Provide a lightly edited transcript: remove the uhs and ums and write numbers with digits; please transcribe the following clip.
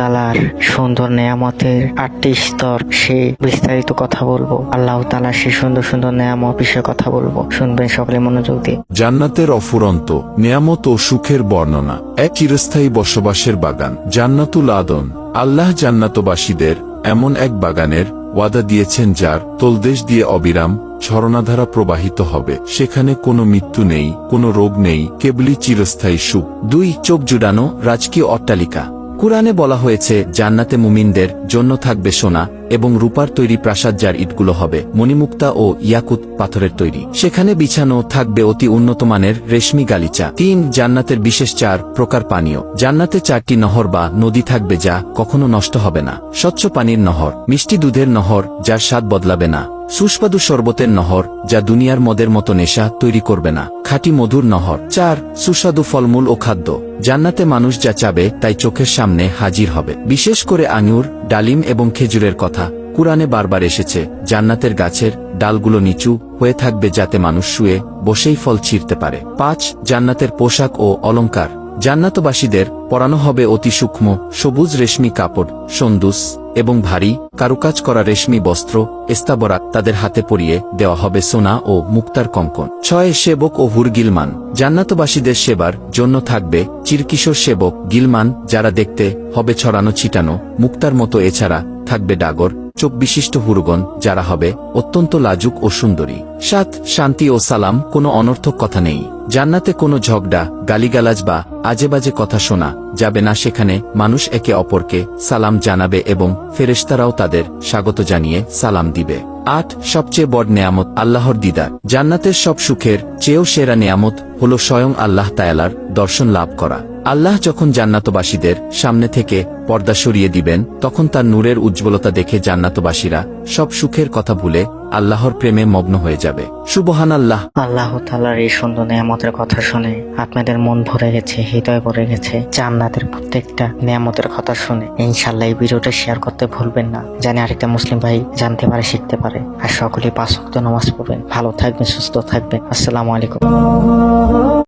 তাআলার সুন্দর নেয়ামতের 8টি স্তর সে বিস্তারিত কথা বলবো। আল্লাহ তাআলা সে সুন্দর সুন্দর নেয়ামত বিষয়ে কথা বলবো, শুনবেন সকলে মনোযোগ দিয়ে। জান্নাতের অফুরন্ত নেয়ামত ও সুখের বর্ণনা। এক চিরস্থায়ী বসবাসের বাগান, জান্নাতুল আদন। আল্লাহ জান্নাতবাসীদের এমন এক বাগানের ওয়াদা দিয়েছেন যার তলদেশ দিয়ে অবিরাম ঝরনাধারা প্রবাহিত হবে। সেখানে কোনো মৃত্যু নেই, কোনো রোগ নেই, কেবলই চিরস্থায়ী সুখ। 2 চোখ জুড়ানো রাজকীয় অট্টালিকা। কুরআনে বলা হয়েছে জান্নাতে মুমিনদের জন্য থাকবে সোনা এবং রূপার তৈরি প্রাসাদ, যার ইটগুলো হবে মণিমুক্তা ও ইয়াকুত পাথরের তৈরি। সেখানে বিছানো থাকবে অতি উন্নতমানের রেশমি গালিচা। 3 জান্নাতের বিশেষ 4 প্রকার পানীয়। জান্নাতে 4টি নহর বা নদী থাকবে যা কখনো নষ্ট হবে না। স্বচ্ছ পানির নহর, মিষ্টি দুধের নহর যার স্বাদ বদলাবে না। সুস্বাদু শরবতের নহর যা দুনিয়ার মদের মতো নেশা তৈরি করবে না। খাঁটি মধুর নহর। 4 সুস্বাদু ফলমূল ও খাদ্য। জান্নাতে মানুষ যা চাবে তাই চোখের সামনে হাজির হবে। বিশেষ করে আঙুর, ডালিম এবং খেজুরের কথা কুরআনে বারবার এসেছে। জান্নাতের গাছের ডালগুলো নিচু হয়ে থাকবে যাতে মানুষ শুয়ে বসেই ফল ছিঁড়তে পারে। 5 জান্নাতের পোশাক ও অলংকার। জান্নাতবাসীদের পরানো হবে অতি সূক্ষ্ম সবুজ রেশমি কাপড়, সন্দুস এবং ভারী কারুকাজ করা রেশমি বস্ত্র। ইস্তাবরাক তাদের হাতে পরিয়ে দেওয়া হবে সোনা ও মুক্তার কঙ্কন। 6 সেবক ও হুর গিলমান। জান্নাতবাসীদের সেবার জন্য থাকবে চিরকিশোর সেবক গিলমান যারা দেখতে হবে ছড়ানো ছিটানো মুক্তার মতো। এছাড়া থাকবে ডাগর চোখ বিশিষ্ট হুরগণ যারা হবে অত্যন্ত লাজুক ও সুন্দরী। 7 শান্তি ও সালাম। কোনো অনর্থক কথা নেই। জান্নাতে কোনো ঝগড়া, গালিগালাজ বা আজেবাজে কথা শোনা যাবে না। সেখানে মানুষ একে অপরকে সালাম জানাবে এবং ফেরেশতারাও তাদের স্বাগত জানিয়ে সালাম দিবে। 8 সবচেয়ে বড় নেয়ামত আল্লাহর দিদার। জান্নাতের সব সুখের চেয়েও সেরা নেয়ামত হলো স্বয়ং আল্লাহ তাআলার দর্শন লাভ করা। আল্লাহ যখন জান্নাতবাসীদের সামনে থেকে পর্দা সরিয়ে দিবেন তখন তার নূরের উজ্জ্বলতা দেখে জান্নাতবাসীরা সব সুখের কথা ভুলে আল্লাহর প্রেমে মগ্ন হয়ে যাবে। সুবহানাল্লাহ। আল্লাহ তাআলার এই সুন্দর নেয়ামতের কথা শুনে আপনাদের মন ভরে গেছে, হৃদয় ভরে গেছে। জান্নাতের প্রত্যেকটা নেয়ামতের কথা শুনে ইনশাআল্লাহ এই ভিডিওটা শেয়ার করতে ভুলবেন না, জানি আরেকটা মুসলিম ভাই জানতে পারে, শিখতে পারে। আর সকলেই 5 ওয়াক্ত নামাজ পড়বেন। ভালো থাকবেন, সুস্থ থাকবেন। আসসালামু আলাইকুম।